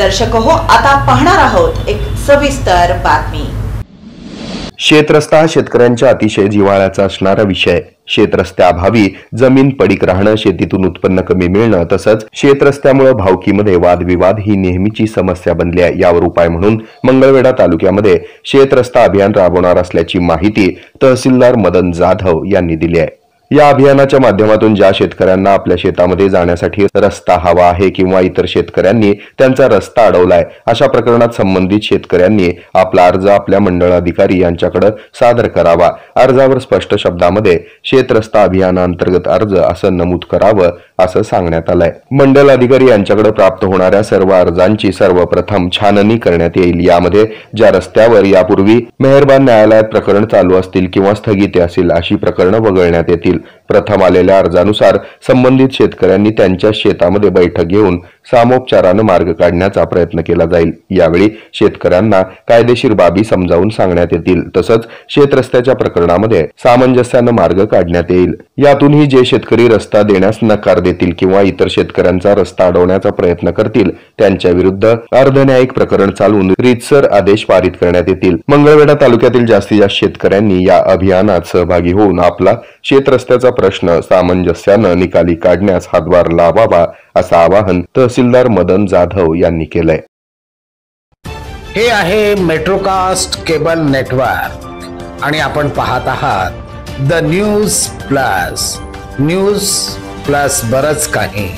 दर्शक हो, आता पाहणार आहोत एक सविस्तर बातमी। शेतरस्ता हा शेतकऱ्यांच्या अतिशय जिव्हाळ्याचा असणारा विषय। शेतरस्त्याअभावी जमीन पडीक राहणं, शेतीतून उत्पन्न कमी मिळणं तसंच शेतरस्त्यामुळे भावकीमध्ये वादविवाद ही नेहमीची समस्या बनली आहे। यावर उपाय म्हणून मंगळवेढा तालुक्यामध्ये शेतरस्ता अभियान राबवणार असल्याची माहिती तहसीलदार मदन जाधव यांनी दिली आहे। या अभियानाच्या माध्यमातून ज्या शेतकऱ्यांना आपल्या शेतामध्ये जाण्यासाठी रस्ता हवा आहे किंवा इतर शेतकऱ्यांनी त्यांचा रस्ता अडवलाय, अशा प्रकरणात संबंधित शेतकऱ्यांनी आपला अर्ज आपल्या मंडळ अधिकारी यांच्याकडे सादर करावा। अर्जावर स्पष्ट शब्दामध्ये शेतरस्ता अभियानांतर्गत अर्ज असं नमूद करावं असं सांगण्यात आलंय। मंडल अधिकारी यांच्याकडे प्राप्त होणाऱ्या सर्व अर्जांची सर्वप्रथम छाननी करण्यात येईल। यामध्ये ज्या रस्त्यावर यापूर्वी मेहरबान न्यायालयात प्रकरण चालू असतील किंवा स्थगिती असेल अशी प्रकरणं वगळण्यात येतील। प्रथम आलेल्या अर्जानुसार संबंधित शेतकऱ्यांनी त्यांच्या शेतामध्ये बैठक घेऊन सामोपचाराने मार्ग काढण्याचा प्रयत्न केला जाईल। यावेळी शेतकऱ्यांना कायदेशीर बाबी समजावून सांगण्यात येतील, तसंच शेतरस्त्याच्या प्रकरणामध्ये सामंजस्याने मार्ग काढण्यात येईल। यातूनही जे शेतकरी रस्ता देण्यास नकार देतील किंवा इतर शेतकऱ्यांचा रस्ता अडवण्याचा प्रयत्न करतील त्यांच्या विरुद्ध अर्धन्यायिक प्रकरण चालवून रीतसर आदेश पारित करण्यात येतील। मंगळवेढा तालुक्यातील जास्तीत जास्त शेतकऱ्यांनी या अभियानात सहभागी होऊन आपला शेतरस्त्याचा प्रश्न सामंजस्याने निकाली काढण्यास हातभार लावावा असं आवाहन तहसीलदार मदन जाधव यांनी केलंय। हे आहे मेट्रोकास्ट केबल नेटवर्क आणि आपण पाहत आहात द न्यूज प्लस बरच काही।